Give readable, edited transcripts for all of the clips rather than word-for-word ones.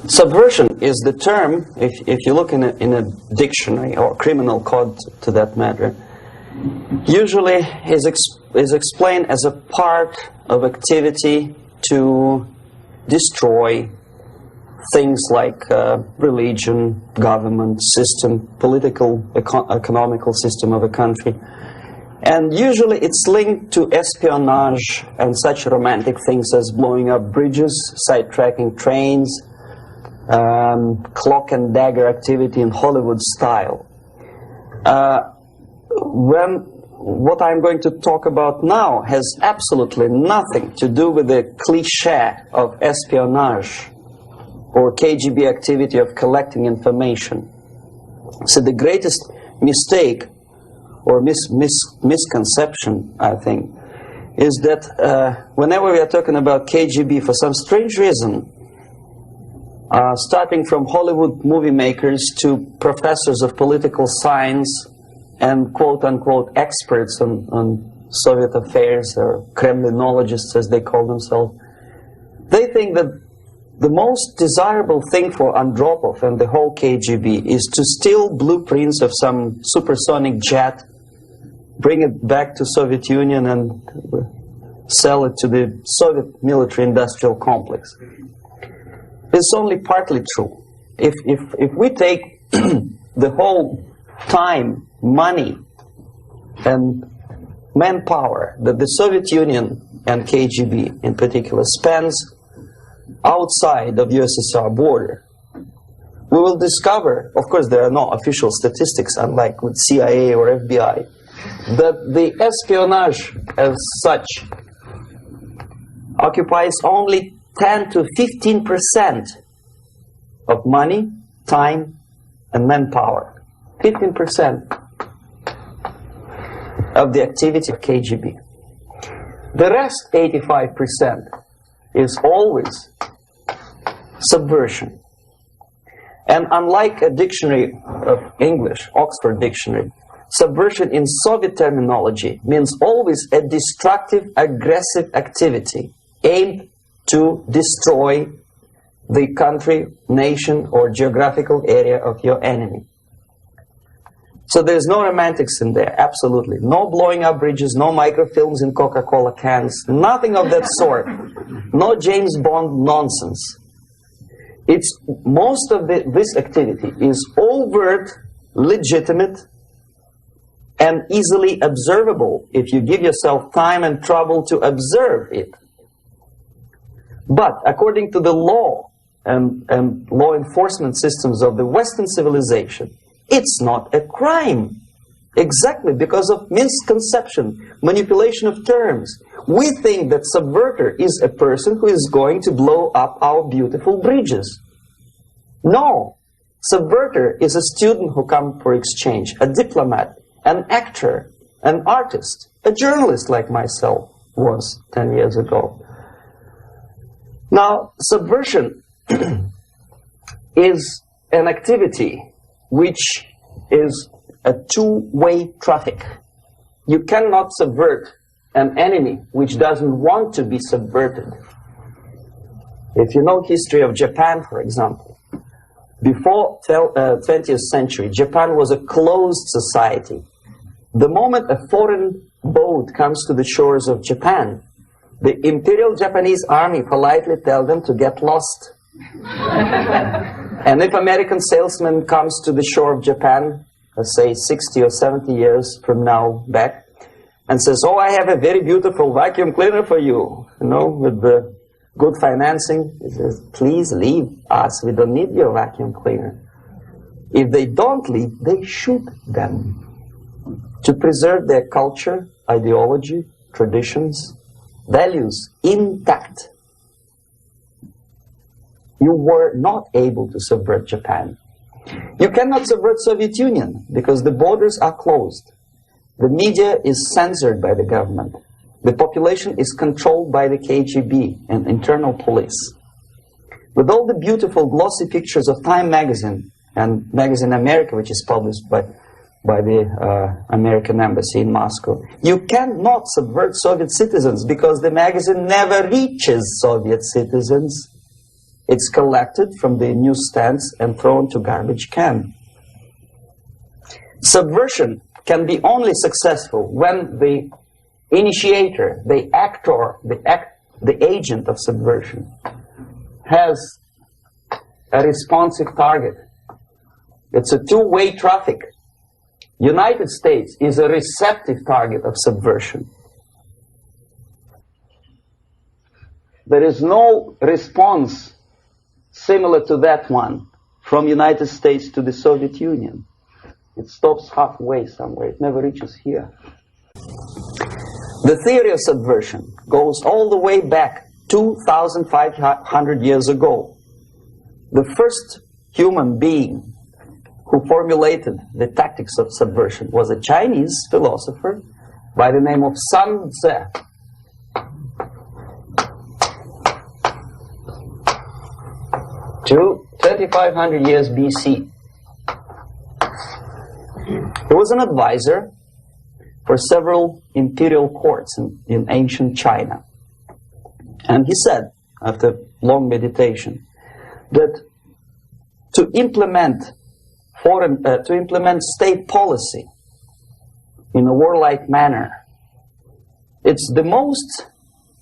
Subversion is the term, if you look in a dictionary or criminal code to that matter, usually is explained as a part of activity to destroy things like religion, government, system, political, economical system of a country. And usually it's linked to espionage and such romantic things as blowing up bridges, sidetracking trains, cloak and dagger activity in Hollywood style. What I'm going to talk about now has absolutely nothing to do with the cliché of espionage or KGB activity of collecting information. So the greatest mistake or misconception, I think, is that whenever we are talking about KGB, for some strange reason, starting from Hollywood movie makers to professors of political science and quote-unquote experts on Soviet affairs, or Kremlinologists as they call themselves, they think that the most desirable thing for Andropov and the whole KGB is to steal blueprints of some supersonic jet, bring it back to Soviet Union and sell it to the Soviet military-industrial complex. It's only partly true. If we take the whole time, money, and manpower that the Soviet Union and KGB in particular spends outside of USSR border, we will discover, of course there are no official statistics unlike with CIA or FBI, that the espionage as such occupies only 10 to 15% of money, time, and manpower. 15% of the activity of KGB. The rest, 85%, is always subversion. And unlike a dictionary of English, Oxford Dictionary, subversion in Soviet terminology means always a destructive, aggressive activity aimed to destroy the country, nation, or geographical area of your enemy. So there's no romantics in there, absolutely. No blowing up bridges, no microfilms in Coca-Cola cans, nothing of that sort. No James Bond nonsense. It's most of this activity is overt, legitimate, and easily observable if you give yourself time and trouble to observe it. But according to the law and law enforcement systems of the Western civilization, it's not a crime. Exactly because of misconception, manipulation of terms. We think that subverter is a person who is going to blow up our beautiful bridges. No. Subverter is a student who comes for exchange, a diplomat, an actor, an artist, a journalist like myself was 10 years ago. Now, subversion is an activity which is a two-way traffic. You cannot subvert an enemy which doesn't want to be subverted. If you know history of Japan, for example, before 20th century, Japan was a closed society. The moment a foreign boat comes to the shores of Japan, the Imperial Japanese Army politely tells them to get lost. And if American salesman comes to the shore of Japan, let's say 60 or 70 years from now back, and says, oh, I have a very beautiful vacuum cleaner for you, you know, with the good financing, he says, please leave us, we don't need your vacuum cleaner. If they don't leave, they shoot them to preserve their culture, ideology, traditions, values intact. You were not able to subvert Japan. You cannot subvert Soviet Union because the borders are closed. The media is censored by the government. The population is controlled by the KGB and internal police. With all the beautiful glossy pictures of Time magazine and Magazine America, which is published by the American embassy in Moscow, you cannot subvert Soviet citizens because the magazine never reaches Soviet citizens. It's collected from the newsstands and thrown to garbage can. Subversion can be only successful when the initiator, the actor, the agent of subversion has a responsive target. It's a two-way traffic. United States is a receptive target of subversion. There is no response similar to that one from United States to the Soviet Union. It stops halfway somewhere. It never reaches here. The theory of subversion goes all the way back 2,500 years ago. The first human being who formulated the tactics of subversion was a Chinese philosopher by the name of Sun Tzu. 2,500 years BC. He was an advisor for several imperial courts in ancient China. And he said, after long meditation, that to implement state policy in a warlike manner, it's the most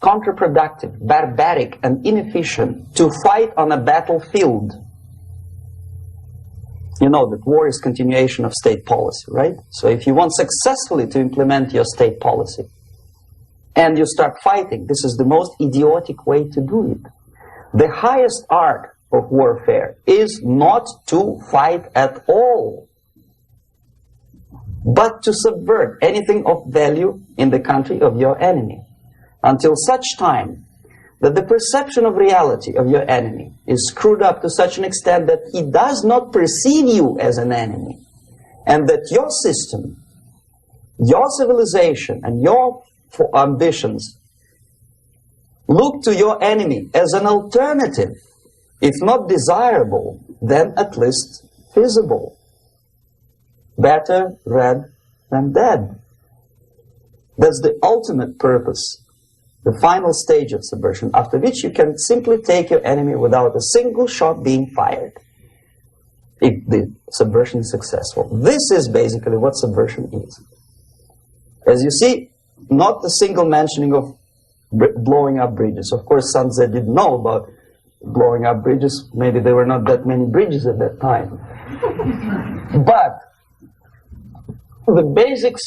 counterproductive, barbaric, and inefficient to fight on a battlefield. You know that war is continuation of state policy, right? So if you want successfully to implement your state policy and you start fighting, this is the most idiotic way to do it. The highest art of warfare is not to fight at all, but to subvert anything of value in the country of your enemy, until such time that the perception of reality of your enemy is screwed up to such an extent that he does not perceive you as an enemy, and that your system, your civilization, and your ambitions look to your enemy as an alternative, if not desirable, then at least feasible. Better red than dead. That's the ultimate purpose, the final stage of subversion, after which you can simply take your enemy without a single shot being fired, if the subversion is successful. This is basically what subversion is. As you see, not a single mentioning of blowing up bridges. Of course, Sun Tzu didn't know about blowing up bridges. Maybe there were not that many bridges at that time. But the basics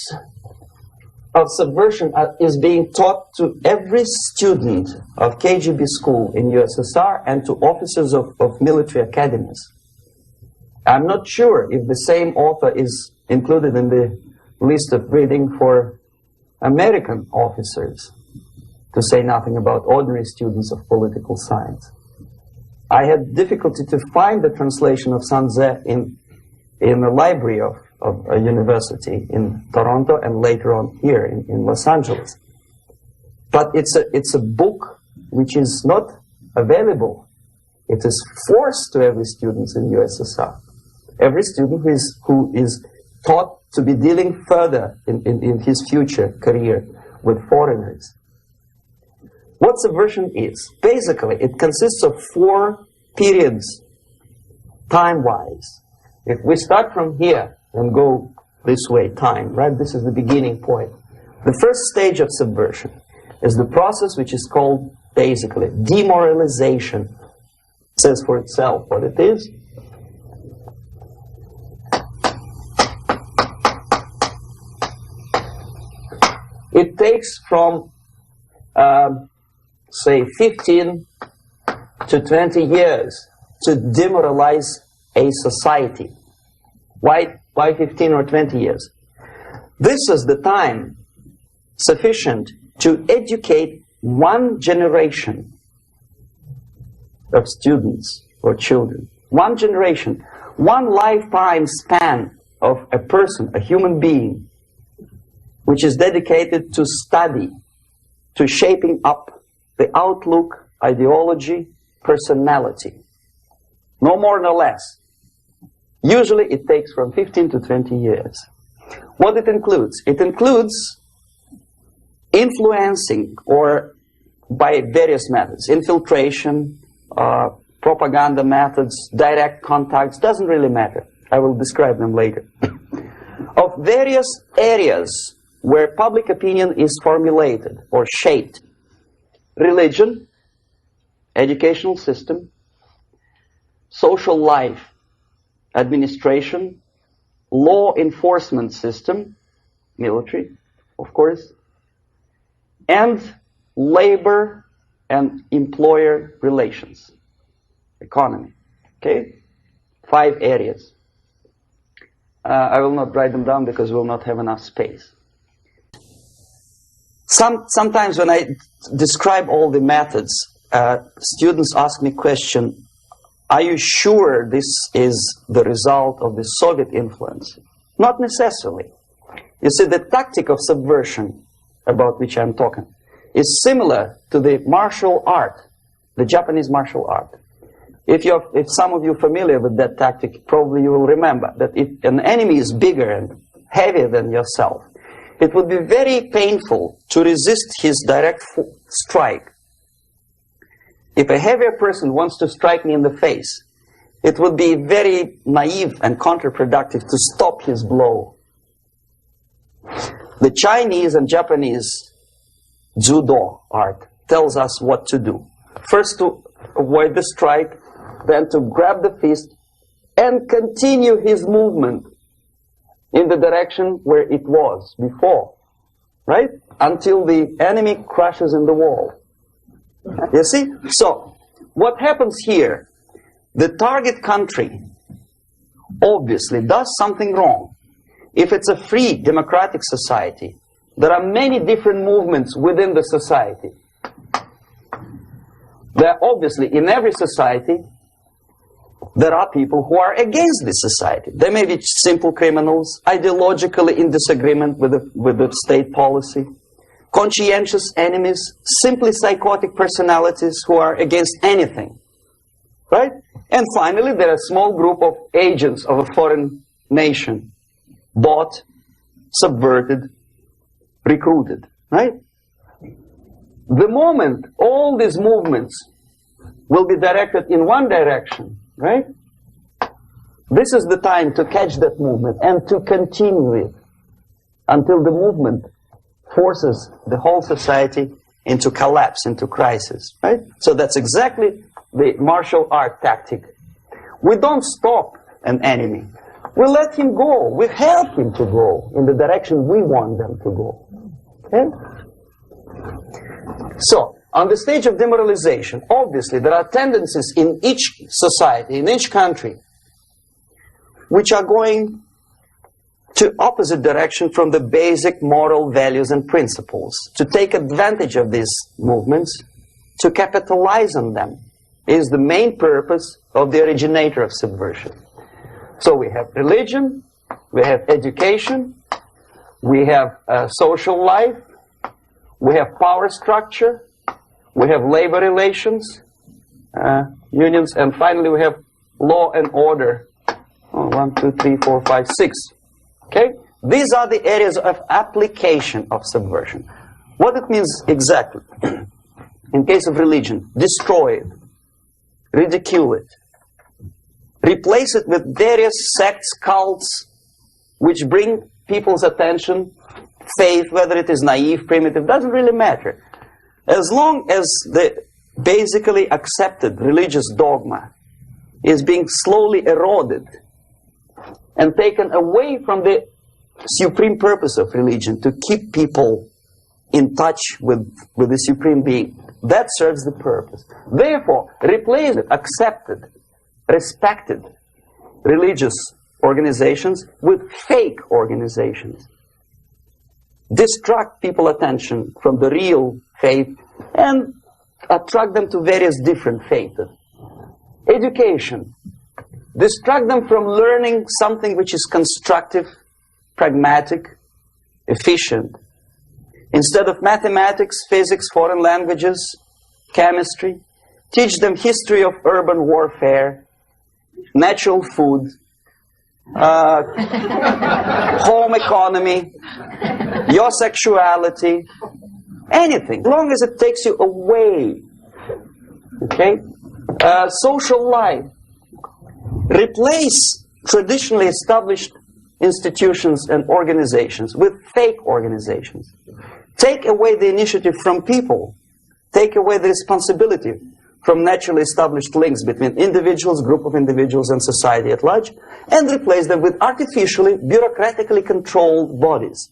of subversion is being taught to every student of KGB school in USSR and to officers of military academies. I'm not sure if the same author is included in the list of reading for American officers, to say nothing about ordinary students of political science. I had difficulty to find the translation of Sun Tzu in the library of a university in Toronto and later on here in Los Angeles. But it's a book which is not available. It is forced to every student in USSR. Every student who is taught to be dealing further in his future career with foreigners. What subversion is? Basically, it consists of 4 periods, time-wise. If we start from here and go this way, time, right? This is the beginning point. The first stage of subversion is the process which is called, basically, demoralization. It says for itself what it is. It takes from, say, 15 to 20 years to demoralize a society. Why 15 or 20 years? This is the time sufficient to educate one generation of students or children. One generation, one lifetime span of a person, a human being, which is dedicated to study, to shaping up the outlook, ideology, personality. No more, no less. Usually it takes from 15 to 20 years. What it includes? It includes influencing, or by various methods, infiltration, propaganda methods, direct contacts, doesn't really matter. I will describe them later. Of various areas where public opinion is formulated or shaped: religion, educational system, social life, administration, law enforcement system, military, of course, and labor and employer relations, economy. Okay? 5 areas. I will not write them down because we will not have enough space. Sometimes when I describe all the methods, students ask me question, are you sure this is the result of the Soviet influence? Not necessarily. You see, the tactic of subversion, about which I'm talking, is similar to the martial art, the Japanese martial art. If some of you are familiar with that tactic, probably you will remember that if an enemy is bigger and heavier than yourself, it would be very painful to resist his direct strike. If a heavier person wants to strike me in the face, it would be very naive and counterproductive to stop his blow. The Chinese and Japanese judo art tells us what to do. First, to avoid the strike, then to grab the fist and continue his movement in the direction where it was before, right? Until the enemy crashes in the wall. You see? So, what happens here? The target country obviously does something wrong. If it's a free democratic society, there are many different movements within the society. There are obviously, in every society, there are people who are against this society. They may be simple criminals, ideologically in disagreement with the state policy, conscientious enemies, simply psychotic personalities who are against anything, right? And finally, there are a small group of agents of a foreign nation, bought, subverted, recruited, right? The moment all these movements will be directed in one direction, right? This is the time to catch that movement and to continue it until the movement forces the whole society into collapse, into crisis, right? So that's exactly the martial art tactic. We don't stop an enemy. We let him go. We help him to go in the direction we want them to go. Okay? So, on the stage of demoralization, obviously there are tendencies in each society, in each country, which are going to opposite direction from the basic moral values and principles. To take advantage of these movements, to capitalize on them, is the main purpose of the originator of subversion. So we have religion, we have education, we have social life, we have power structure, we have labor relations, unions, and finally we have law and order. 1, 2, 3, 4, 5, 6. Okay? These are the areas of application of subversion. What it means exactly? In case of religion, destroy it, ridicule it, replace it with various sects, cults, which bring people's attention, faith, whether it is naive, primitive, doesn't really matter. As long as the basically accepted religious dogma is being slowly eroded and taken away from the supreme purpose of religion, to keep people in touch with the supreme being, that serves the purpose. Therefore, replace it, accepted, respected religious organizations with fake organizations. Distract people's attention from the real faith and attract them to various different faiths. Education. Distract them from learning something which is constructive, pragmatic, efficient. Instead of mathematics, physics, foreign languages, chemistry, teach them history of urban warfare, natural food, home economy, your sexuality, anything, as long as it takes you away, okay, Social life. Replace traditionally established institutions and organizations with fake organizations. Take away the initiative from people. Take away the responsibility from naturally established links between individuals, group of individuals, and society at large, and replace them with artificially, bureaucratically controlled bodies.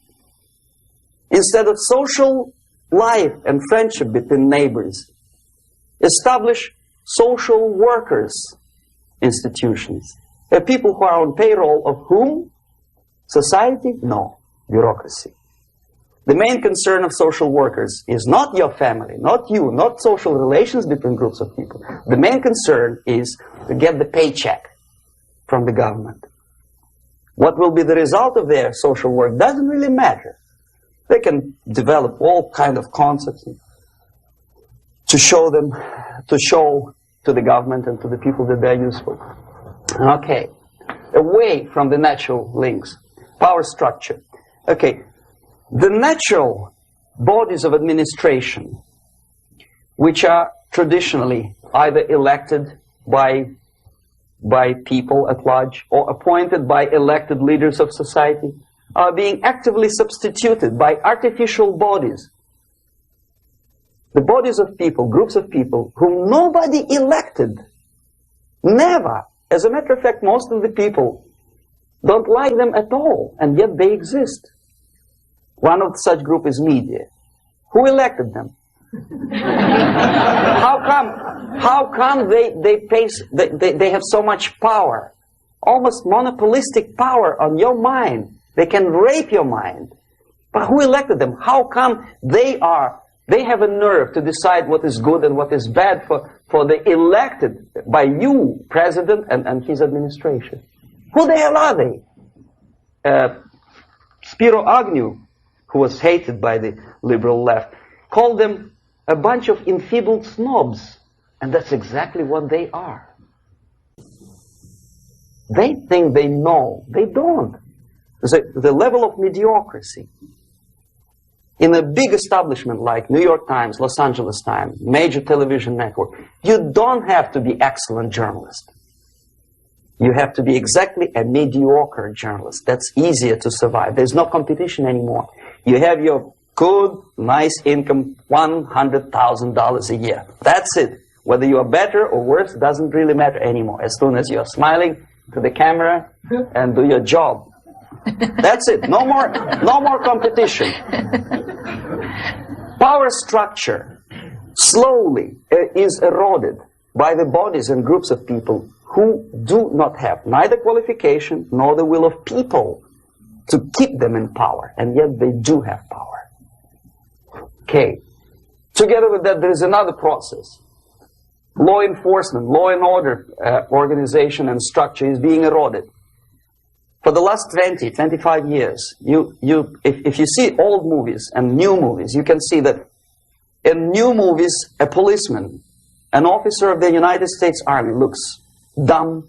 Instead of social life and friendship between neighbors, establish social workers institutions. People who are on payroll of whom? Society? No. Bureaucracy. The main concern of social workers is not your family, not you, not social relations between groups of people. The main concern is to get the paycheck from the government. What will be the result of their social work doesn't really matter. They can develop all kind of concepts to show to the government and to the people that they're useful. Okay, away from the natural links, power structure. Okay, the natural bodies of administration, which are traditionally either elected by people at large or appointed by elected leaders of society, are being actively substituted by artificial bodies. The bodies of people, groups of people, whom nobody elected. Never. As a matter of fact, most of the people don't like them at all, and yet they exist. One of such group is media. Who elected them? How come they have so much power? Almost monopolistic power on your mind. They can rape your mind. But who elected them? How come they have a nerve to decide what is good and what is bad for the elected by you, president, and his administration? Who the hell are they? Spiro Agnew, who was hated by the liberal left, called them a bunch of enfeebled snobs. And that's exactly what they are. They think they know. They don't. The level of mediocrity. In a big establishment like New York Times, Los Angeles Times, major television network, you don't have to be excellent journalist. You have to be exactly a mediocre journalist. That's easier to survive. There's no competition anymore. You have your good, nice income, $100,000 a year. That's it. Whether you are better or worse doesn't really matter anymore. As soon as you're smiling to the camera and do your job. That's it. No more competition. Power structure slowly is eroded by the bodies and groups of people who do not have neither qualification nor the will of people to keep them in power, and yet they do have power. Okay. Together with that, there is another process. Law enforcement, law and order organization and structure is being eroded. For the last 20, 25 years, if you see old movies and new movies, you can see that in new movies, a policeman, an officer of the United States Army looks dumb,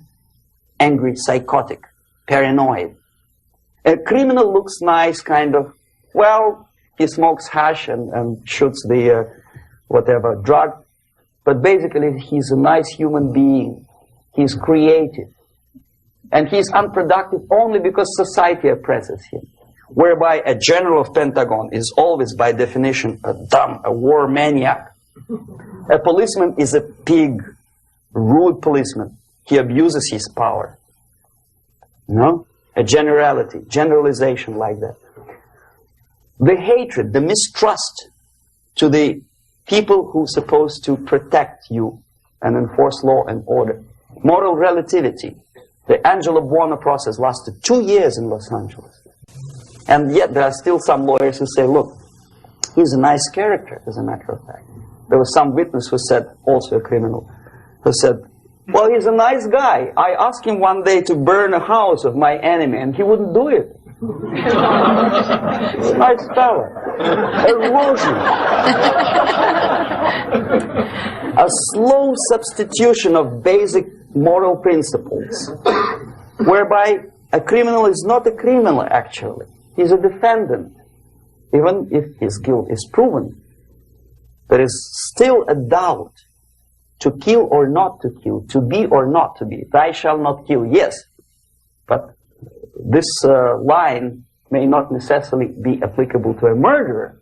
angry, psychotic, paranoid. A criminal looks nice, kind of, well, he smokes hash and shoots the whatever drug, but basically he's a nice human being. He's creative. And he's unproductive only because society oppresses him. Whereby a general of Pentagon is always, by definition, a war maniac. A policeman is a pig, rude policeman. He abuses his power. No? A generalization like that. The hatred, the mistrust to the people who are supposed to protect you and enforce law and order. Moral relativity. The Angelo Buono process lasted 2 years in Los Angeles. And yet there are still some lawyers who say, look, he's a nice character, as a matter of fact. There was some witness who said, also a criminal, who said, well, he's a nice guy. I asked him one day to burn a house of my enemy, and he wouldn't do it. He's a nice fella. Erosion. A slow substitution of basic moral principles, whereby a criminal is not a criminal, actually. He's a defendant. Even if his guilt is proven, there is still a doubt To kill or not to kill, to be or not to be. Thou shalt not kill, yes. But this line may not necessarily be applicable to a murderer.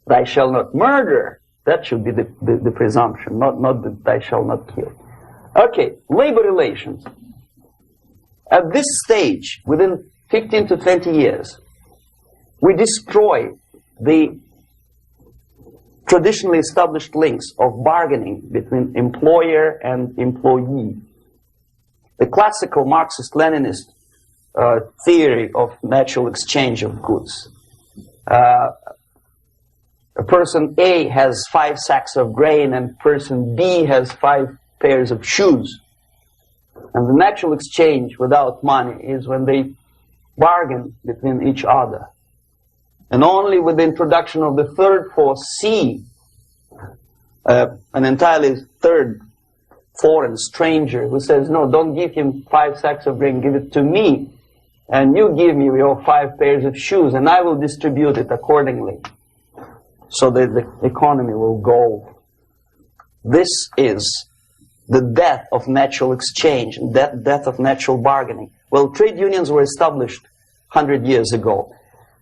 Thou shalt not murder. That should be the presumption, not that thou shalt not kill. Okay, labor relations. At this stage, within 15 to 20 years, we destroy the traditionally established links of bargaining between employer and employee. The classical Marxist-Leninist theory of natural exchange of goods. A person A has 5 sacks of grain and person B has 5 pairs of shoes. And the natural exchange without money is when they bargain between each other. And only with the introduction of the third force, C, an entirely third foreign stranger who says, no, don't give him 5 sacks of grain, give it to me. And you give me your 5 pairs of shoes, and I will distribute it accordingly. So that the economy will go. This is the death of natural exchange, death of natural bargaining. Well, trade unions were established 100 years ago.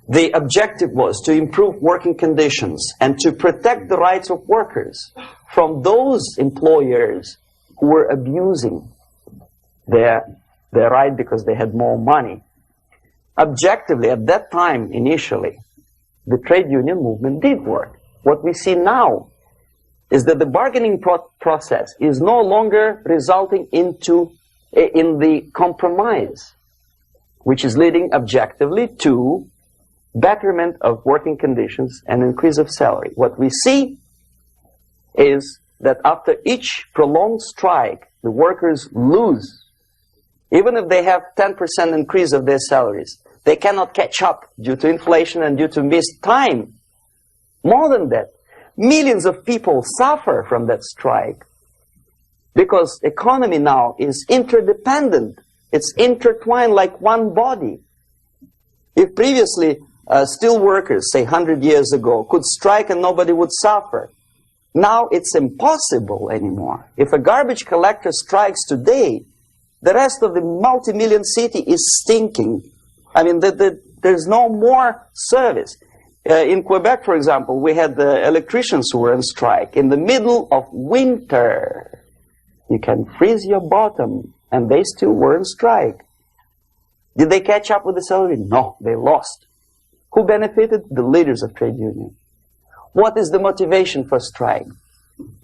The objective was to improve working conditions and to protect the rights of workers from those employers who were abusing their right because they had more money. Objectively, at that time, initially, the trade union movement did work. What we see now is that the bargaining process is no longer resulting in the compromise, which is leading objectively to betterment of working conditions and increase of salary. What we see is that after each prolonged strike, the workers lose. Even if they have 10% increase of their salaries, they cannot catch up due to inflation and due to missed time. More than that, millions of people suffer from that strike because economy now is interdependent. It's intertwined like one body. If previously steel workers, say 100 years ago, could strike and nobody would suffer, now it's impossible anymore. If a garbage collector strikes today, the rest of the multi-million city is stinking. I mean, there's no more service. In Quebec, for example, we had the electricians who were on strike in the middle of winter. You can freeze your bottom, and they still were on strike. Did they catch up with the salary? No, they lost. Who benefited? The leaders of trade union. What is the motivation for strike?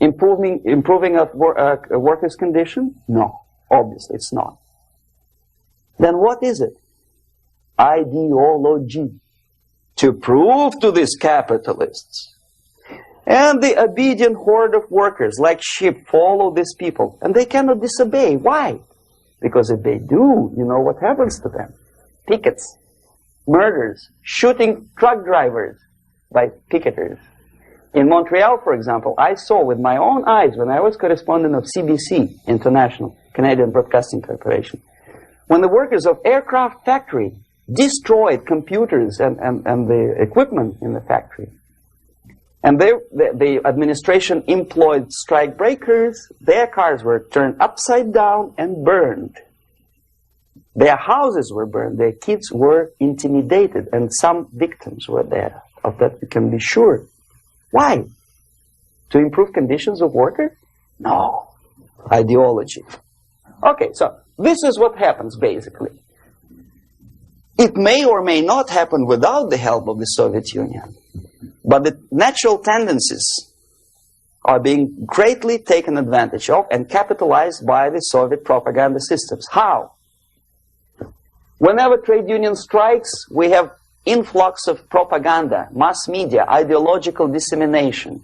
Improving of workers' condition? No, obviously it's not. Then what is it? Ideology. To prove to these capitalists. And the obedient horde of workers, like sheep, follow these people. And they cannot disobey. Why? Because if they do, you know what happens to them. Pickets, murders, shooting truck drivers by picketers. In Montreal, for example, I saw with my own eyes when I was correspondent of CBC International, Canadian Broadcasting Corporation, when the workers of aircraft factory destroyed computers and the equipment in the factory. And the administration employed strike breakers. Their cars were turned upside down and burned. Their houses were burned. Their kids were intimidated. And some victims were there. Of that we can be sure. Why? To improve conditions of workers? No. Ideology. Okay, so this is what happens basically. It may or may not happen without the help of the Soviet Union. But the natural tendencies are being greatly taken advantage of and capitalized by the Soviet propaganda systems. How? Whenever trade union strikes, we have influx of propaganda, mass media, ideological dissemination.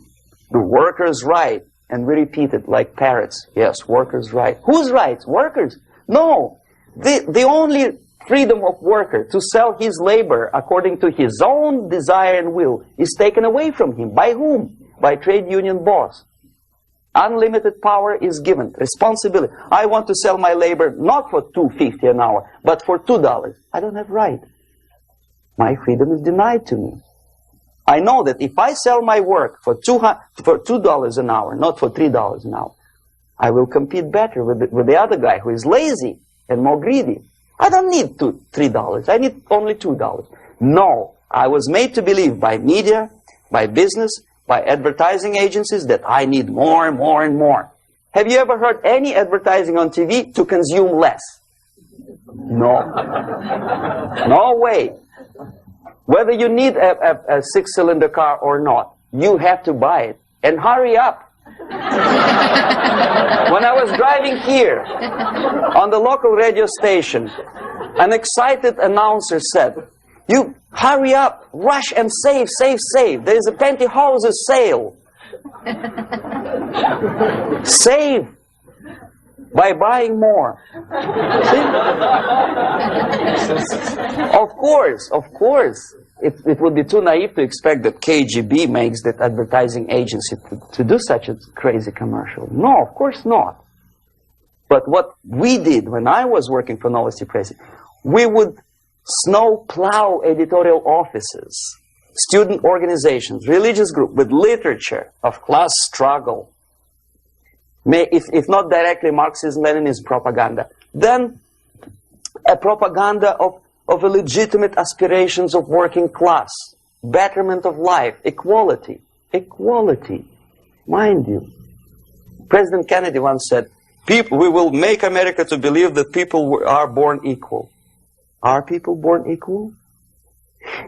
The workers' right. And we repeat it like parrots. Yes, workers' right. Whose rights? Workers? No. The only freedom of worker to sell his labor according to his own desire and will is taken away from him. By whom? By trade union boss. Unlimited power is given. Responsibility. I want to sell my labor not for $2.50 an hour, but for $2. I don't have right. My freedom is denied to me. I know that if I sell my work for $2 an hour, not for $3 an hour, I will compete better with the other guy who is lazy and more greedy. I don't need $3. I need only $2. No, I was made to believe by media, by business, by advertising agencies that I need more and more and more. Have you ever heard any advertising on TV to consume less? No. No way. Whether you need a six-cylinder car or not, you have to buy it. And hurry up. When I was driving here, on the local radio station, an excited announcer said, "You hurry up, rush and save, save, save. There is a pantyhose sale." Save by buying more. See? Of course. It would be too naive to expect that KGB makes that advertising agency to do such a crazy commercial. No, of course not. But what we did when I was working for Novosti Press, we would snow plow editorial offices, student organizations, religious groups with literature of class struggle. If not directly Marxism-Leninism propaganda, then a propaganda of legitimate aspirations of working class, betterment of life, equality. Equality, mind you. President Kennedy once said, we will make America to believe that people are born equal. Are people born equal?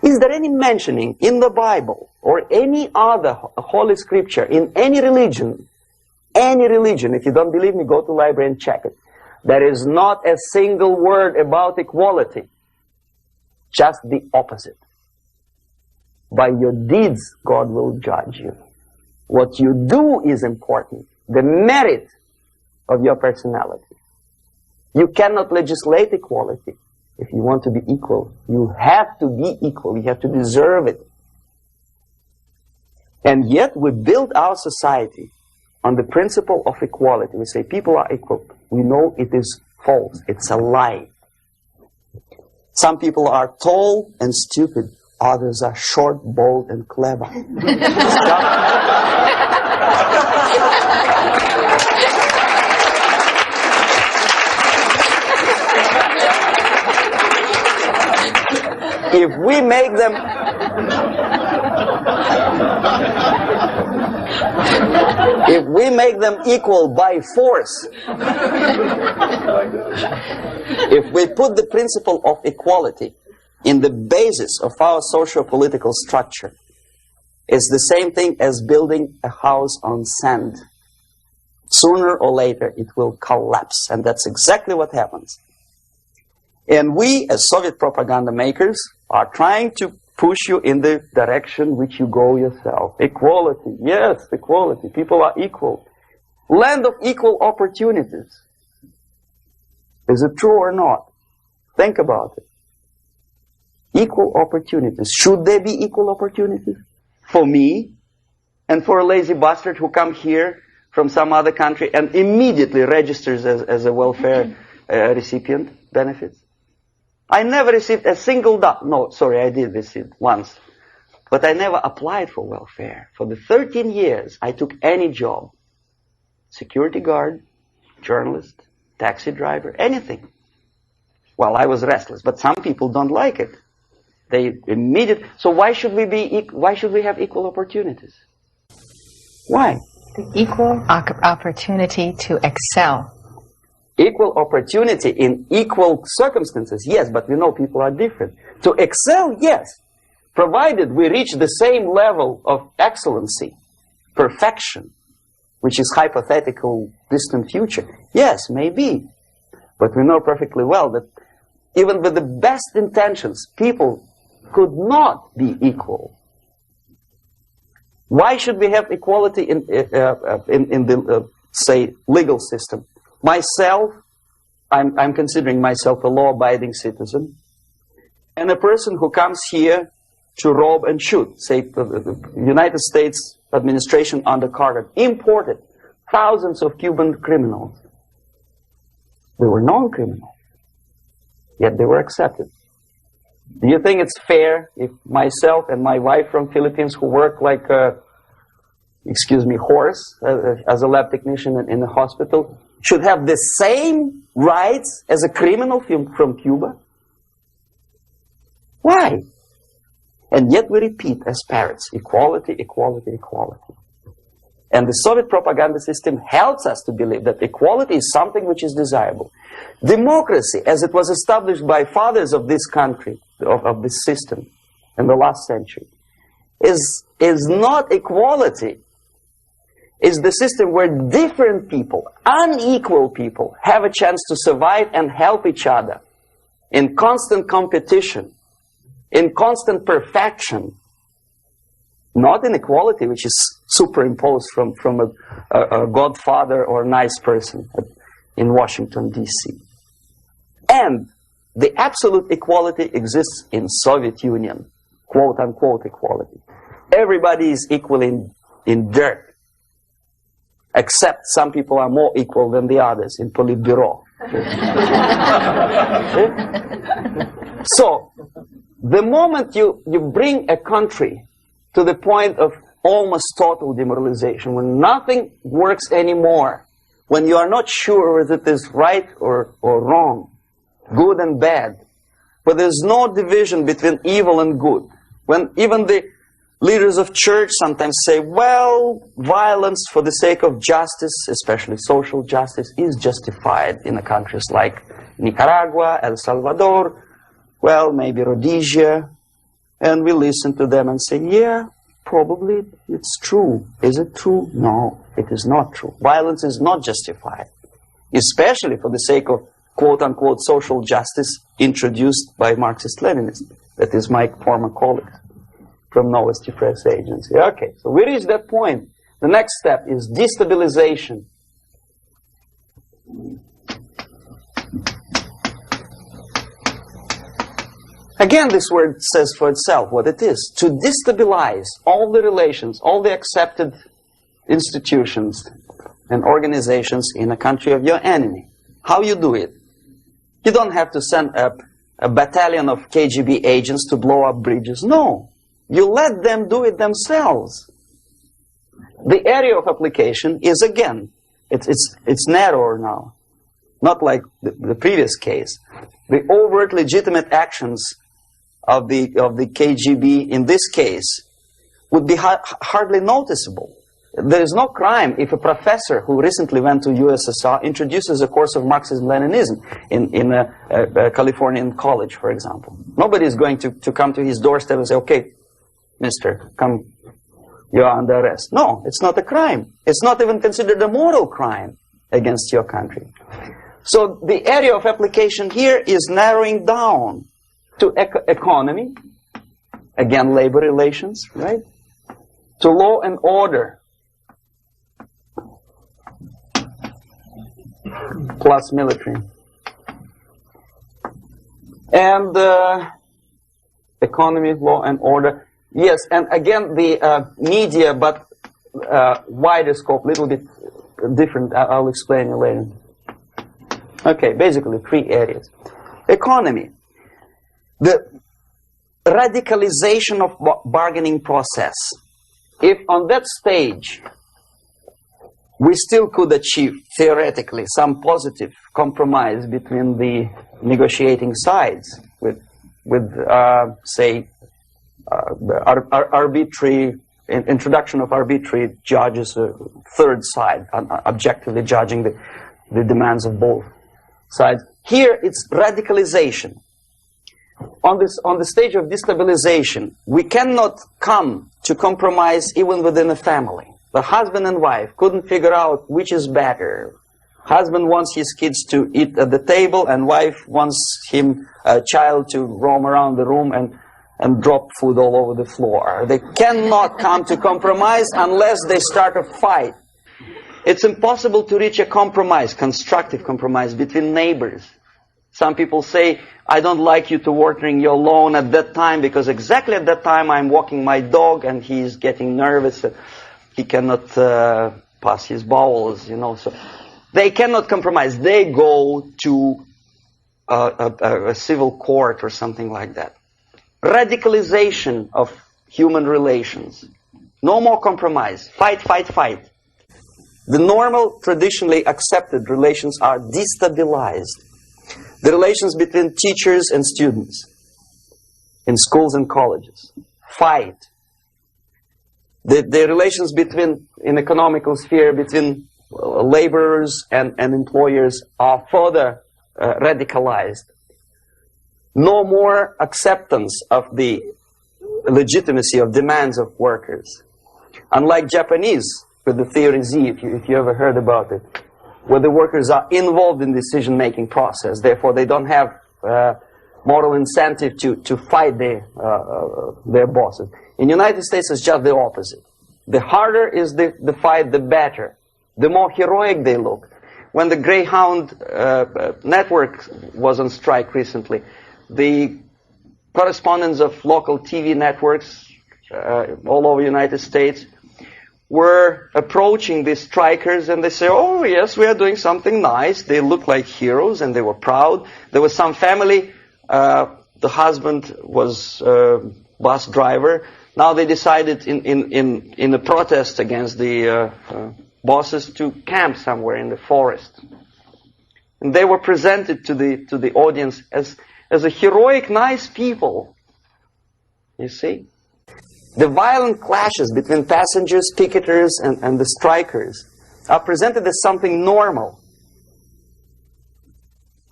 Is there any mentioning in the Bible or any other holy scripture in any religion, if you don't believe me, go to the library and check it. There is not a single word about equality. Just the opposite. By your deeds, God will judge you. What you do is important. The merit of your personality. You cannot legislate equality. If you want to be equal, you have to be equal. You have to deserve it. And yet we build our society on the principle of equality. We say people are equal. We know it is false. It's a lie. Some people are tall and stupid. Others are short, bold, and clever. If we make them equal by force, if we put the principle of equality in the basis of our socio-political structure, it's the same thing as building a house on sand. Sooner or later it will collapse, and that's exactly what happens. And we, as Soviet propaganda makers, are trying to push you in the direction which you go yourself. Equality, yes, equality. People are equal. Land of equal opportunities. Is it true or not? Think about it. Equal opportunities. Should there be equal opportunities? For me and for a lazy bastard who comes here from some other country and immediately registers as a welfare recipient benefits? I never received a single dollar. No, sorry, I did receive once. But I never applied for welfare. For the 13 years, I took any job. Security guard, journalist, taxi driver, anything. Well, I was restless, but some people don't like it. They immediately. So why should we have equal opportunities? Why? The equal opportunity to excel. Equal opportunity in equal circumstances, yes, but we know people are different. To excel, yes, provided we reach the same level of excellency, perfection, which is hypothetical, distant future. Yes, maybe. But we know perfectly well that even with the best intentions, people could not be equal. Why should we have equality in the, say, legal system? Myself, I'm considering myself a law-abiding citizen, and a person who comes here to rob and shoot, say, the United States administration under Carter, imported thousands of Cuban criminals. They were non-criminals, yet they were accepted. Do you think it's fair if myself and my wife from Philippines, who work like excuse me, horse, as a lab technician in a hospital, should have the same rights as a criminal from Cuba? Why? And yet we repeat as parrots, equality, equality, equality. And the Soviet propaganda system helps us to believe that equality is something which is desirable. Democracy, as it was established by fathers of this country, of this system in the last century, is not equality. It's the system where different people, unequal people, have a chance to survive and help each other in constant competition, in constant perfection. Not inequality, which is superimposed from a godfather or nice person in Washington, D.C. And the absolute equality exists in Soviet Union, quote-unquote equality. Everybody is equal in dirt, except some people are more equal than the others in Politburo. So, the moment you bring a country to the point of almost total demoralization, when nothing works anymore, when you are not sure whether it is right or wrong, good and bad, but there's no division between evil and good, when even the leaders of church sometimes say, well, violence for the sake of justice, especially social justice, is justified in the countries like Nicaragua, El Salvador, well, maybe Rhodesia. And we listen to them and say, yeah, probably it's true. Is it true? No, it is not true. Violence is not justified, especially for the sake of quote-unquote social justice introduced by Marxist-Leninists. That is my former colleague from Novosti Press Agency. Okay, so we reach that point. The next step is destabilization. Again, this word says for itself what it is. To destabilize all the relations, all the accepted institutions and organizations in a country of your enemy. How you do it? You don't have to send a battalion of KGB agents to blow up bridges. No. You let them do it themselves. The area of application is, again, it's narrower now. Not like the previous case. The overt legitimate actions of the KGB in this case would be hardly noticeable. There is no crime if a professor who recently went to USSR introduces a course of Marxism-Leninism in a Californian college, for example. Nobody is going to come to his doorstep and say, okay, mister, come, you are under arrest. No, it's not a crime. It's not even considered a moral crime against your country. So the area of application here is narrowing down to economy, again, labor relations, right? To law and order, plus military. And economy, law and order. Yes, and again, the media, but wider scope, little bit different. I'll explain you later. Okay, basically 3 areas. Economy. The radicalization of bargaining process. If on that stage we still could achieve, theoretically, some positive compromise between the negotiating sides with say, arbitrary introduction of arbitrary judges, a third side, objectively judging the demands of both sides. Here it's radicalization. On the stage of destabilization, we cannot come to compromise even within a family. The husband and wife couldn't figure out which is better. Husband wants his kids to eat at the table, and wife wants a child to roam around the room and drop food all over the floor. They cannot come to compromise unless they start a fight. It's impossible to reach a compromise, constructive compromise, between neighbors. Some people say, I don't like you to watering your lawn at that time because exactly at that time I'm walking my dog and he's getting nervous. He cannot pass his bowels, you know. So they cannot compromise. They go to a civil court or something like that. Radicalization of human relations. No more compromise. Fight, fight, fight. The normal, traditionally accepted relations are destabilized. The relations between teachers and students in schools and colleges. Fight. The relations between, in economical sphere, between laborers and employers are further radicalized. No more acceptance of the legitimacy of demands of workers. Unlike Japanese, with the theory Z, if you ever heard about it, where the workers are involved in the decision-making process, therefore they don't have moral incentive to fight their bosses. In the United States, it's just the opposite. The harder is the fight, the better. The more heroic they look. When the Greyhound network was on strike recently, the correspondents of local TV networks all over the United States were approaching the strikers, and they say, oh yes, we are doing something nice. They look like heroes and they were proud. There was some family, the husband was bus driver. Now they decided in a protest against the bosses to camp somewhere in the forest. And they were presented to the audience as a heroic, nice people. You see? The violent clashes between passengers, picketers, and the strikers are presented as something normal.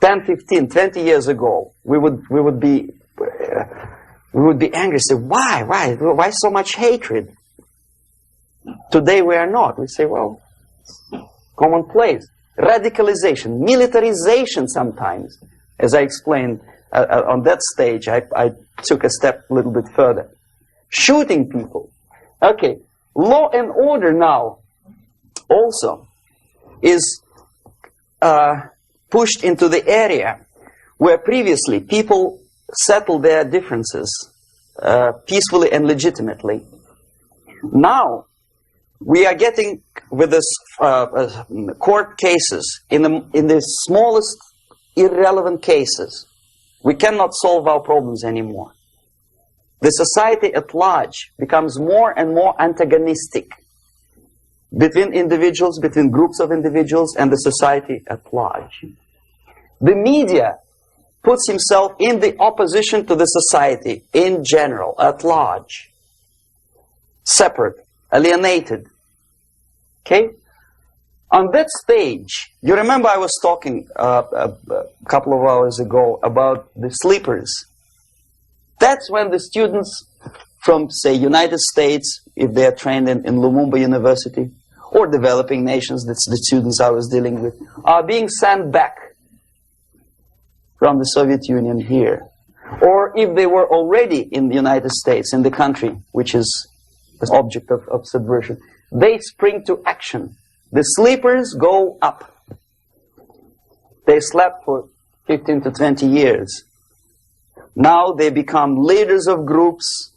10, 15, 20 years ago, we would be angry, say, why so much hatred? Today we are not. We say, well, commonplace. Radicalization, militarization sometimes. As I explained on that stage, I took a step a little bit further. Shooting people. Okay, law and order now also is pushed into the area where previously people settled their differences peacefully and legitimately. Now we are getting with this court cases in the smallest irrelevant cases. We cannot solve our problems anymore. The society at large becomes more and more antagonistic between individuals, between groups of individuals, and the society at large. The media puts himself in the opposition to the society in general, at large. Separate, alienated. Okay? On that stage, you remember I was talking a couple of hours ago about the sleepers. That's when the students from, say, United States, if they are trained in Lumumba University, or developing nations, that's the students I was dealing with, are being sent back from the Soviet Union here. Or if they were already in the United States, in the country, which is the object of subversion, they spring to action. The sleepers go up. They slept for 15 to 20 years. Now they become leaders of groups,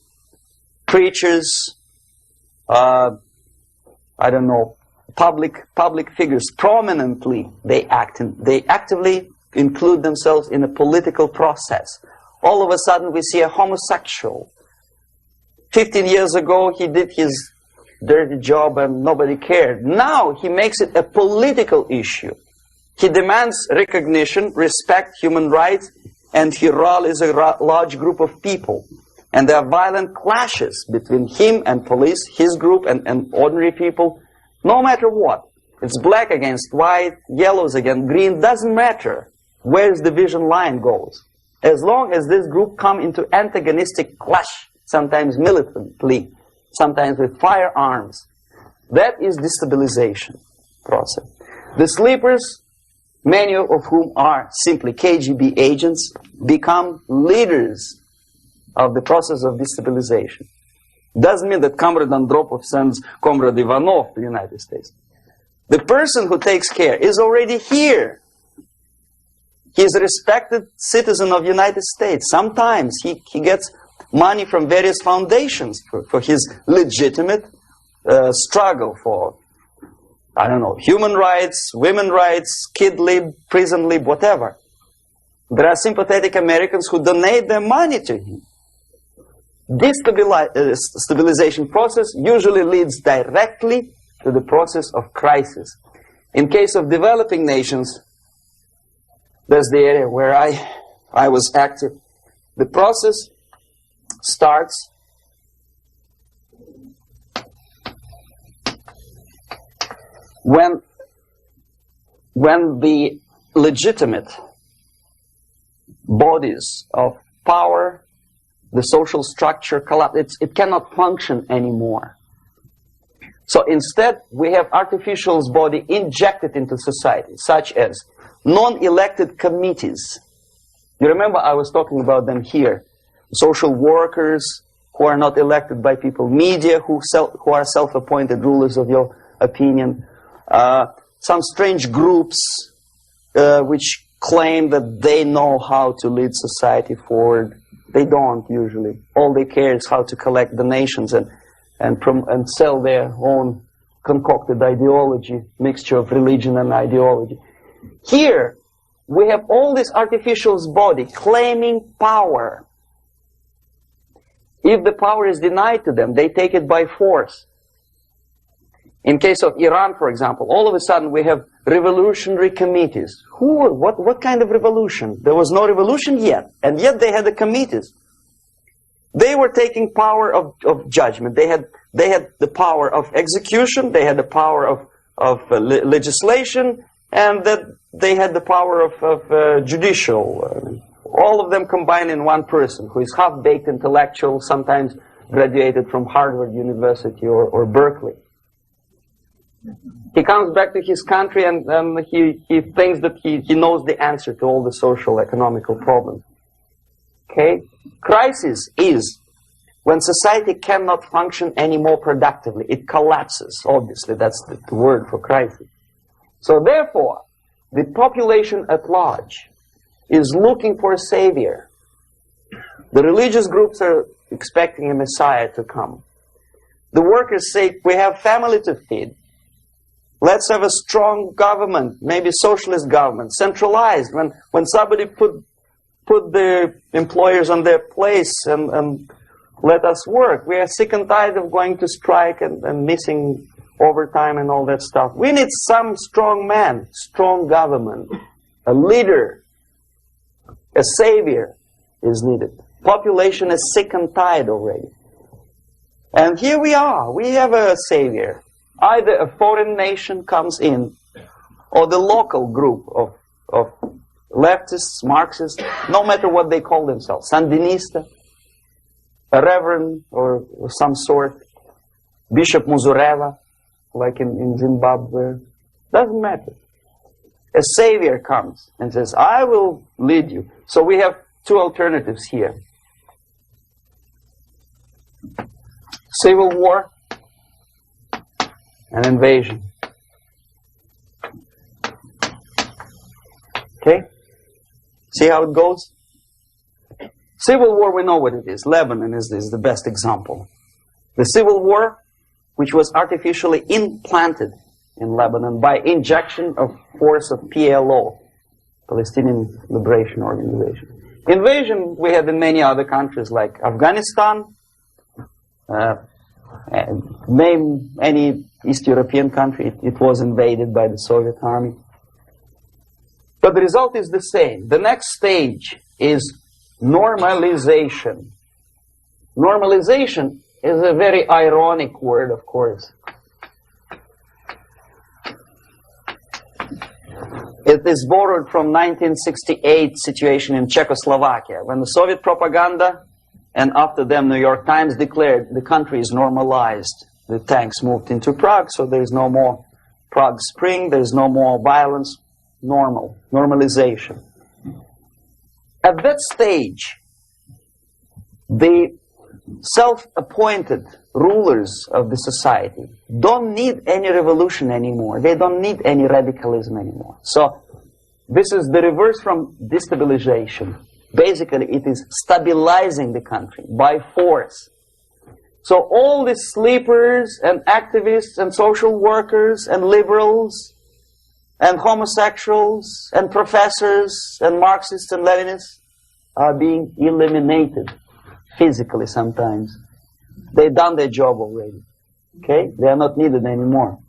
preachers, I don't know, public figures. Prominently they actively include themselves in a political process. All of a sudden we see a homosexual. 15 years ago he did his dirty job and nobody cared. Now he makes it a political issue. He demands recognition, respect, human rights, and he rallies a large group of people. And there are violent clashes between him and police, his group and ordinary people, no matter what. It's black against white, yellows against green, doesn't matter where the division line goes. As long as this group come into antagonistic clash, sometimes militantly, sometimes with firearms, that is destabilization process. The sleepers, many of whom are simply KGB agents, become leaders of the process of destabilization. Doesn't mean that Comrade Andropov sends Comrade Ivanov to the United States. The person who takes care is already here. He is a respected citizen of the United States. Sometimes he gets money from various foundations for his legitimate struggle for, I don't know, human rights, women rights, kid lib, prison lib, whatever. There are sympathetic Americans who donate their money to him. Destabilization process usually leads directly to the process of crisis. In case of developing nations, that's the area where I was active. The process starts when the legitimate bodies of power, the social structure collapse. It cannot function anymore. So instead, we have artificial body injected into society, such as non-elected committees. You remember I was talking about them here. Social workers who are not elected by people, media who are self-appointed rulers of your opinion, some strange groups which claim that they know how to lead society forward. They don't usually. All they care is how to collect donations and sell their own concocted ideology, mixture of religion and ideology. Here, we have all this artificial body claiming power. If the power is denied to them, they take it by force. In case of Iran, for example, all of a sudden we have revolutionary committees. What kind of revolution? There was no revolution yet, and yet they had the committees. They were taking power of judgment. They had the power of execution, they had the power of legislation, and that they had the power of judicial. All of them combined in one person, who is half-baked intellectual, sometimes graduated from Harvard University or Berkeley. He comes back to his country and he thinks that he knows the answer to all the social, economical problems. Okay? Crisis is when society cannot function any more productively. It collapses, obviously. That's the word for crisis. So therefore, the population at large is looking for a savior. The religious groups are expecting a messiah to come. The workers say, we have family to feed. Let's have a strong government, maybe socialist government, centralized. When somebody put the employers on their place and let us work. We are sick and tired of going to strike and missing overtime and all that stuff. We need some strong man, strong government, a leader, a savior is needed. Population is sick and tired already. And here we are. We have a savior. Either a foreign nation comes in, or the local group of leftists, Marxists, no matter what they call themselves, Sandinista, a reverend or some sort, Bishop Muzureva, like in Zimbabwe, doesn't matter. A savior comes and says, I will lead you. So we have two alternatives here. Civil war and invasion. Okay? See how it goes? Civil war, we know what it is. Lebanon is the best example. The civil war, which was artificially implanted in Lebanon by injection of force of PLO, Palestinian Liberation Organization. Invasion we had in many other countries like Afghanistan, name any East European country, it was invaded by the Soviet army. But the result is the same. The next stage is normalization. Normalization is a very ironic word, of course. It is borrowed from 1968 situation in Czechoslovakia, when the Soviet propaganda and after them New York Times declared the country is normalized. The tanks moved into Prague, so there is no more Prague Spring, there is no more violence. Normalization. At that stage, the self-appointed rulers of the society don't need any revolution anymore. They don't need any radicalism anymore. So this is the reverse from destabilization. Basically, it is stabilizing the country by force. So all the sleepers and activists and social workers and liberals and homosexuals and professors and Marxists and Leninists are being eliminated. physically sometimes. They've done their job already. Okay? They are not needed anymore.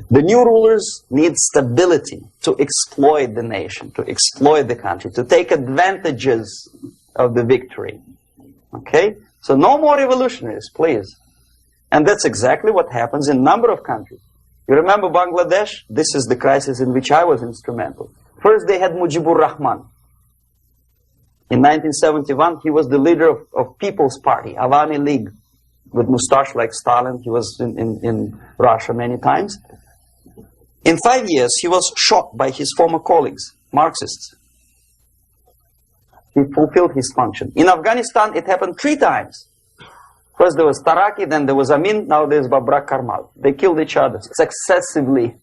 The new rulers need stability to exploit the nation, to exploit the country, to take advantages of the victory. Okay? So no more revolutionaries, please. And that's exactly what happens in a number of countries. You remember Bangladesh? This is the crisis in which I was instrumental. First they had Mujibur Rahman. In 1971, he was the leader of People's Party, Awami League, with mustache like Stalin. He was in Russia many times. In 5 years, he was shot by his former colleagues, Marxists. He fulfilled his function. In Afghanistan, it happened 3 times. First there was Taraki, then there was Amin, now there's Babrak Karmal. They killed each other successively,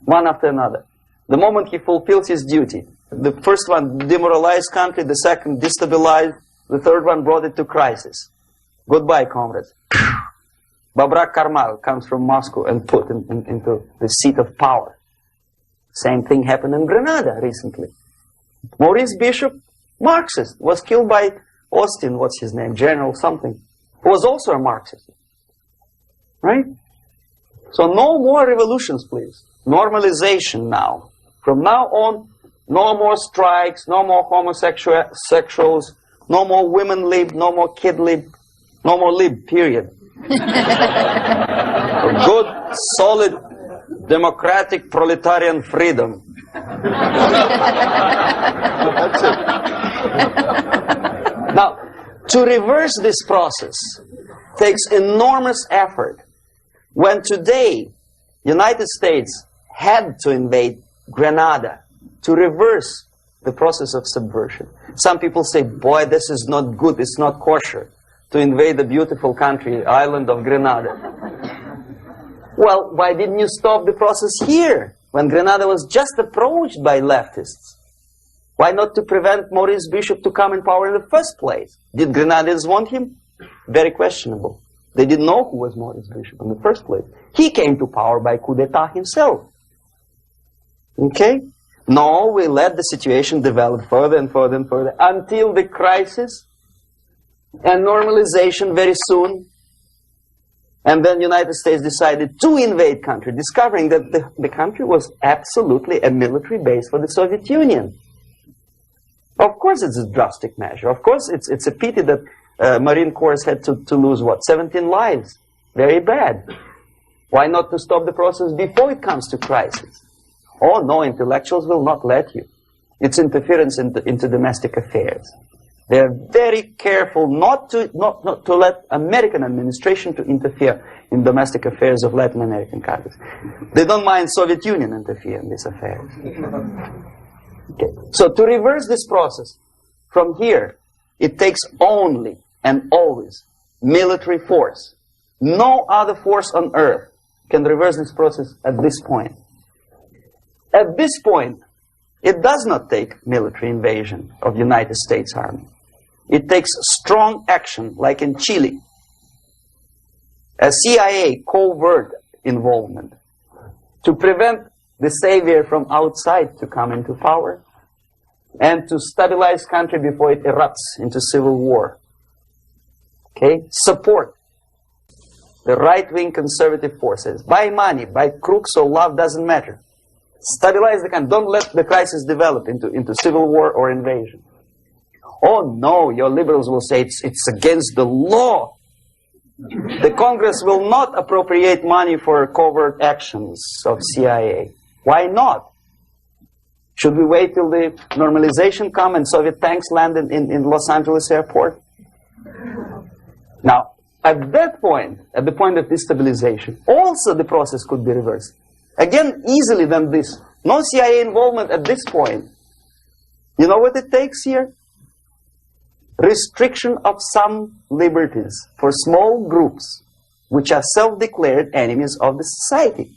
one after another. The moment he fulfills his duty, the first one demoralized country, the second destabilized, the third one brought it to crisis. Goodbye, comrades. Babrak Karmal comes from Moscow and put into the seat of power. Same thing happened in Grenada recently. Maurice Bishop, Marxist, was killed by Austin, what's his name, General something, who was also a Marxist. Right? So no more revolutions, please. Normalization now. From now on, no more strikes, no more homosexuals, no more women lib, no more kid lib, no more lib, period. Good, solid, democratic, proletarian freedom. That's it. Now, to reverse this process takes enormous effort. When today, United States had to invade Grenada to reverse the process of subversion. Some people say, boy, this is not good, it's not kosher to invade the beautiful country, island of Grenada. Well, why didn't you stop the process here, when Grenada was just approached by leftists? Why not to prevent Maurice Bishop to come in power in the first place? Did Grenadians want him? Very questionable. They didn't know who was Maurice Bishop in the first place. He came to power by coup d'etat himself. Okay? No, we let the situation develop further and further and further until the crisis and normalization very soon. And then United States decided to invade country, discovering that the country was absolutely a military base for the Soviet Union. Of course it's a drastic measure. Of course it's a pity that Marine Corps had to lose, what, 17 lives. Very bad. Why not to stop the process before it comes to crisis? Oh no, intellectuals will not let you. It's interference into domestic affairs. They're very careful not to let American administration to interfere in domestic affairs of Latin American countries. They don't mind Soviet Union interfering in these affairs. Okay. So to reverse this process, from here, it takes only and always military force. No other force on earth can reverse this process at this point. At this point, it does not take military invasion of the United States Army. It takes strong action, like in Chile. A CIA covert involvement to prevent the savior from outside to come into power and to stabilize country before it erupts into civil war. Okay? Support the right-wing conservative forces. By money, by crooks or love, doesn't matter. Stabilize the country. Don't let the crisis develop into civil war or invasion. Oh no, your liberals will say it's against the law. The Congress will not appropriate money for covert actions of CIA. Why not? Should we wait till the normalization come and Soviet tanks land in Los Angeles airport? Now, at that point, at the point of destabilization, also the process could be reversed. Again, easily than this. No CIA involvement at this point. You know what it takes here? Restriction of some liberties for small groups which are self-declared enemies of the society.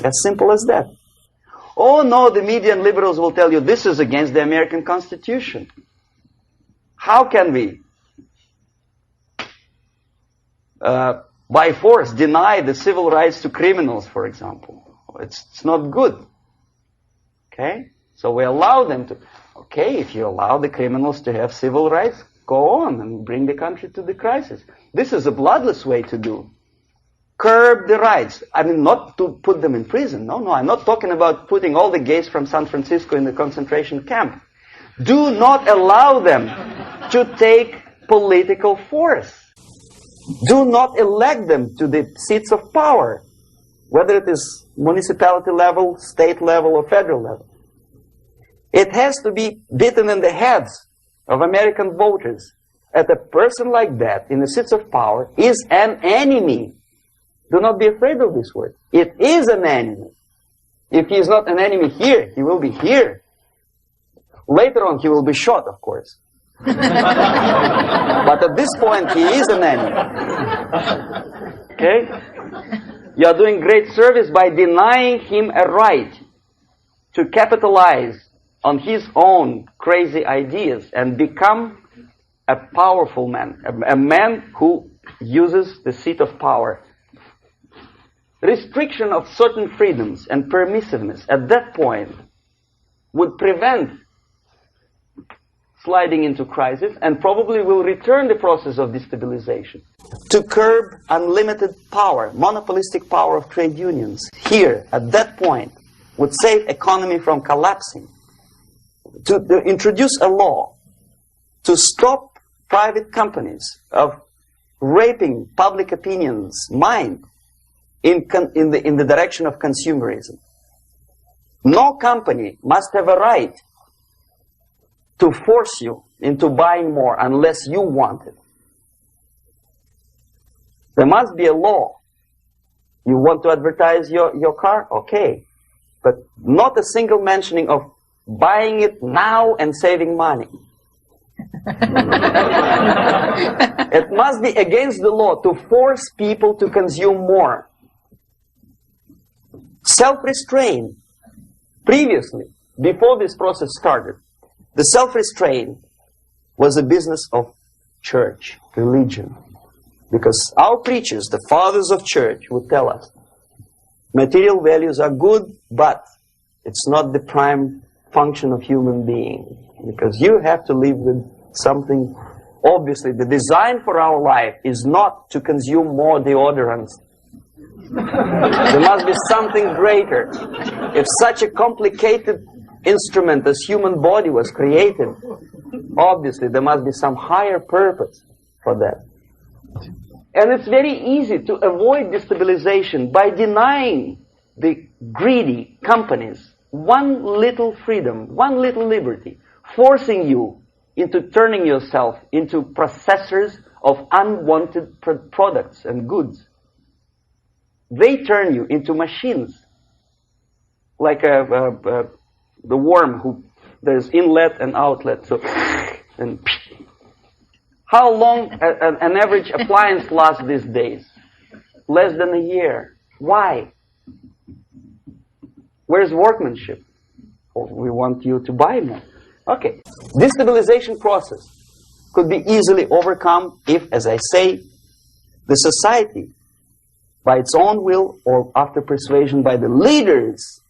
As simple as that. Oh no, the media and liberals will tell you this is against the American Constitution. How can we, by force, deny the civil rights to criminals, for example? It's not good. Okay? So we allow them to, okay, if you allow the criminals to have civil rights, go on and bring the country to the crisis. This is a bloodless way to do. Curb the rights. I mean, not to put them in prison. No, I'm not talking about putting all the gays from San Francisco in the concentration camp. Do not allow them to take political force. Do not elect them to the seats of power, whether it is municipality level, state level, or federal level. It has to be beaten in the heads of American voters that a person like that in the seats of power is an enemy. Do not be afraid of this word. It is an enemy. If he is not an enemy here, he will be here. Later on, he will be shot, of course. But at this point, he is an enemy. Okay? You are doing great service by denying him a right to capitalize on his own crazy ideas and become a powerful man, a man who uses the seat of power. Restriction of certain freedoms and permissiveness at that point would prevent sliding into crisis and probably will return the process of destabilization. To curb unlimited power, monopolistic power of trade unions, here, at that point, would save economy from collapsing. To introduce a law to stop private companies of raping public opinion's mind in the direction of consumerism. No company must have a right to force you into buying more unless you want it. There must be a law. You want to advertise your car? Okay. But not a single mentioning of buying it now and saving money. It must be against the law to force people to consume more. Self-restraint. Previously, before this process started, the self-restraint was a business of church, religion. Because our preachers, the fathers of church, would tell us, material values are good, but it's not the prime function of human being. Because you have to live with something. Obviously, the design for our life is not to consume more deodorants. There must be something greater. If such a complicated instrument as human body was created, obviously there must be some higher purpose for that. And it's very easy to avoid destabilization by denying the greedy companies one little freedom, one little liberty, forcing you into turning yourself into processors of unwanted products and goods. They turn you into machines, like the worm who there's inlet and outlet. So, and how long an average appliance lasts these days? Less than a year. Why? Where's workmanship? Oh, we want you to buy more. Okay. Destabilization process could be easily overcome if, as I say, the society, by its own will or after persuasion by the leaders,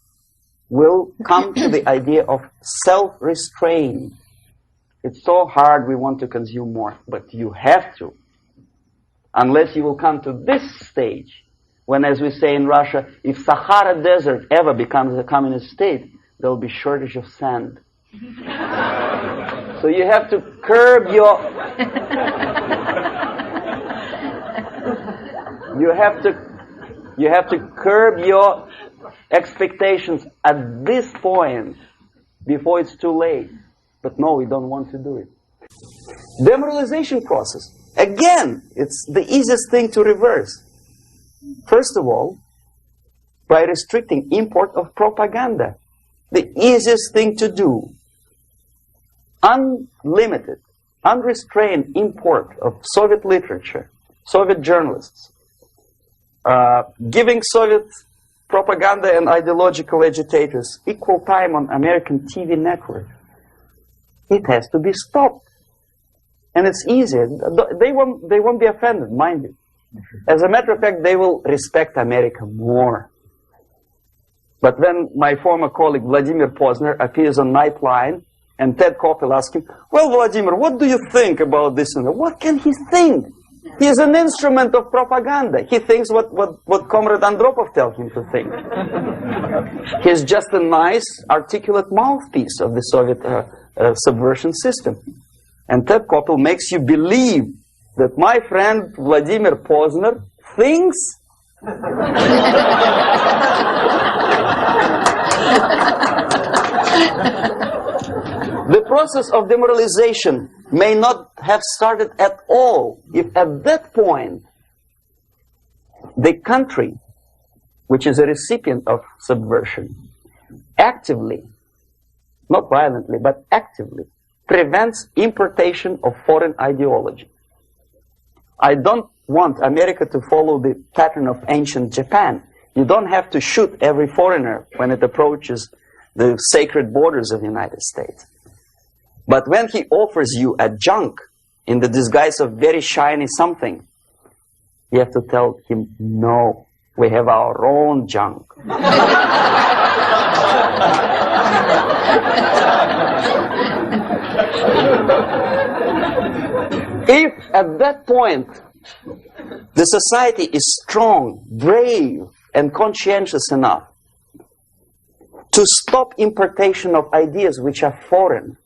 will come to the idea of self-restraint. It's so hard, we want to consume more, but you have to. Unless you will come to this stage, when, as we say in Russia, if Sahara Desert ever becomes a communist state, there will be shortage of sand. So you have to curb your... You have to curb your expectations at this point before it's too late. But no, we don't want to do it. Demoralization process. Again, it's the easiest thing to reverse. First of all, by restricting import of propaganda. The easiest thing to do. Unlimited, unrestrained import of Soviet literature, Soviet journalists, giving Soviet propaganda and ideological agitators equal time on American TV network. It has to be stopped. And it's easy. They won't be offended, mind you. As a matter of fact, they will respect America more. But when my former colleague Vladimir Posner appears on Nightline, and Ted Koppel asks him, well, Vladimir, what do you think about this? And what can he think? He is an instrument of propaganda. He thinks what Comrade Andropov tells him to think. He's just a nice, articulate mouthpiece of the Soviet subversion system. And Ted Koppel makes you believe that my friend Vladimir Posner thinks the process of demoralization may not have started at all if at that point the country, which is a recipient of subversion, actively, not violently, but actively, prevents importation of foreign ideology. I don't want America to follow the pattern of ancient Japan. You don't have to shoot every foreigner when it approaches the sacred borders of the United States. But when he offers you a junk in the disguise of very shiny something, you have to tell him, no, we have our own junk. If at that point the society is strong, brave, and conscientious enough to stop importation of ideas which are foreign,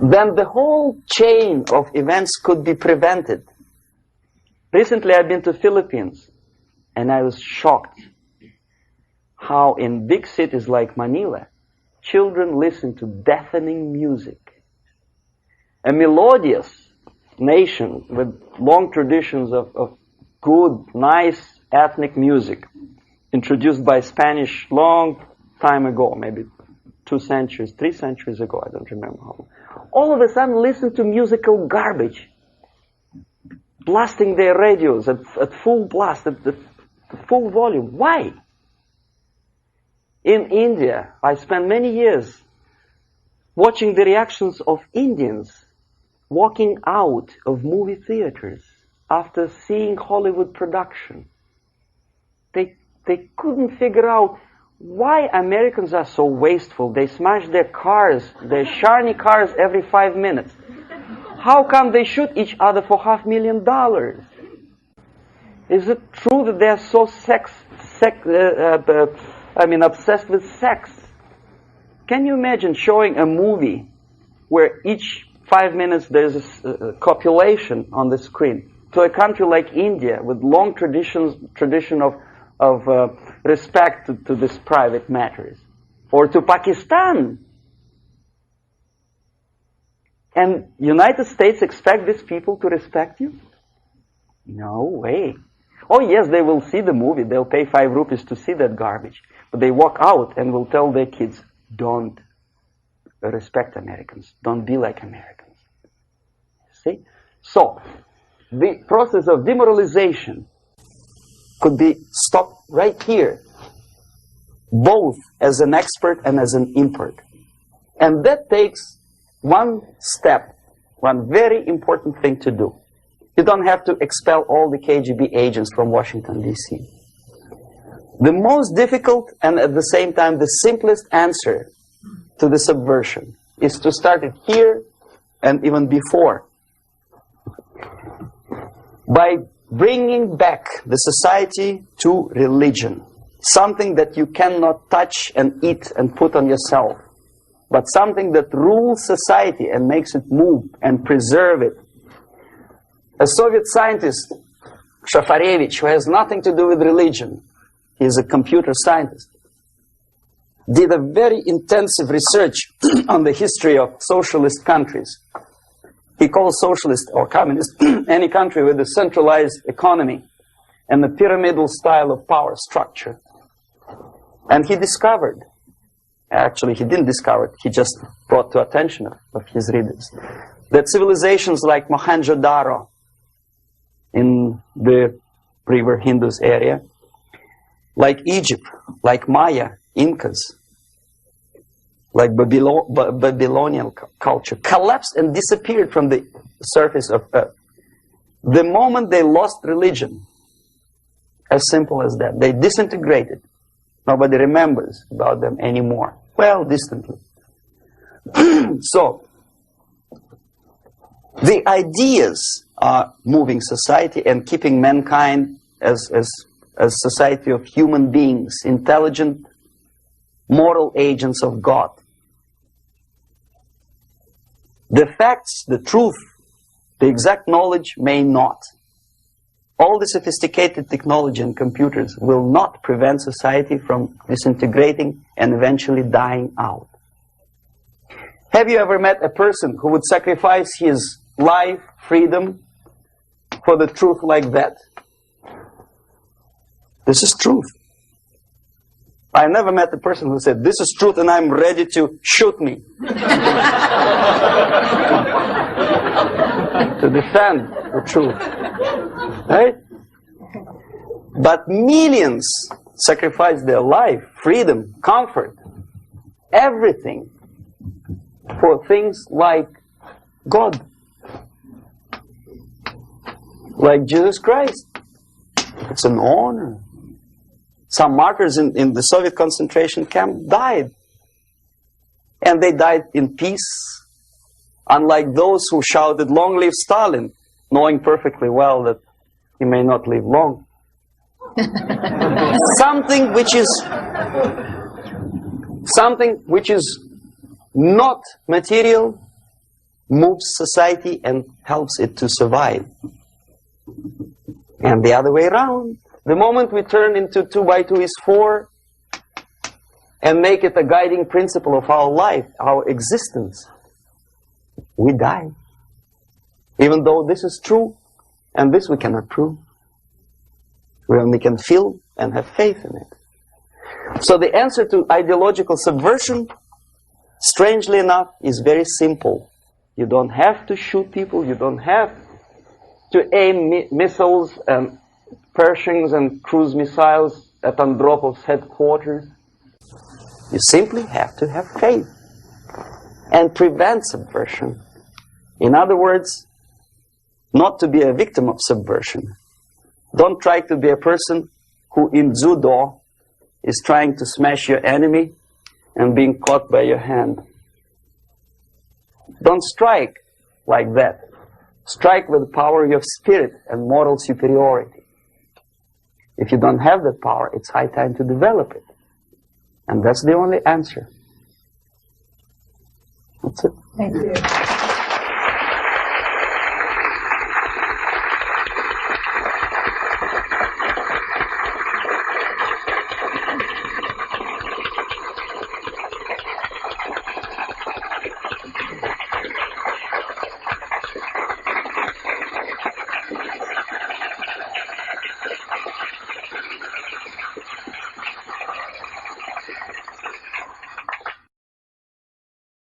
then the whole chain of events could be prevented. Recently I've been to Philippines, and I was shocked how in big cities like Manila, children listen to deafening music. A melodious nation with long traditions of good, nice ethnic music, introduced by Spanish long time ago, maybe 2 centuries, 3 centuries ago, I don't remember how long. All of a sudden listen to musical garbage, blasting their radios at full blast, at full volume. Why? In India, I spent many years watching the reactions of Indians walking out of movie theaters after seeing Hollywood production. They couldn't figure out why Americans are so wasteful. They smash their cars, their shiny cars, every 5 minutes. How come they shoot each other for $500,000? Is it true that they're so obsessed with sex? Can you imagine showing a movie where each 5 minutes there's a copulation on the screen to a country like India with long tradition of respect to these private matters, or to Pakistan? And United States expect these people to respect you? No way. Oh yes, they will see the movie, they'll pay 5 rupees to see that garbage, but they walk out and will tell their kids, don't respect Americans, don't be like Americans. See? So, the process of demoralization could be stopped right here, both as an expert and as an import. And that takes one step, one very important thing to do. You don't have to expel all the KGB agents from Washington, D.C. The most difficult and at the same time the simplest answer to the subversion is to start it here and even before, by bringing back the society to religion, something that you cannot touch and eat and put on yourself, but something that rules society and makes it move and preserve it. A Soviet scientist, Shafarevich, who has nothing to do with religion, he is a computer scientist, did a very intensive research on the history of socialist countries. He calls socialist or communist any country with a centralized economy and a pyramidal style of power structure. And he discovered, actually he didn't discover it, he just brought to attention of his readers, that civilizations like Mohenjo-Daro in the river Indus area, like Egypt, like Maya, Incas, like Babylonian culture, collapsed and disappeared from the surface of Earth. The moment they lost religion, As simple as that. They disintegrated. Nobody remembers about them anymore. Well, distantly. So, the ideas are moving society and keeping mankind as society of human beings, intelligent, moral agents of God. The facts, the truth, the exact knowledge may not. All the sophisticated technology and computers will not prevent society from disintegrating and eventually dying out. Have you ever met a person who would sacrifice his life, freedom, for the truth like that? This is truth. I never met a person who said, this is truth and I'm ready to shoot me. To defend the truth. Right? But millions sacrifice their life, freedom, comfort, everything for things like God. Like Jesus Christ. It's an honor. Some martyrs in the Soviet concentration camp died. And they died in peace. Unlike those who shouted, "Long live Stalin," knowing perfectly well that he may not live long. Something which is not material moves society and helps it to survive. And the other way around. The moment we turn into 2 by 2 is 4 and make it a guiding principle of our life, our existence, we die. Even though this is true, and this we cannot prove. We only can feel and have faith in it. So the answer to ideological subversion, strangely enough, is very simple. You don't have to shoot people, you don't have to aim missiles and Pershings and cruise missiles at Andropov's headquarters. You simply have to have faith and prevent subversion. In other words, not to be a victim of subversion. Don't try to be a person who in judo is trying to smash your enemy and being caught by your hand. Don't strike like that. Strike with the power of spirit and moral superiority. If you don't have that power, it's high time to develop it. And that's the only answer. That's it. Thank you.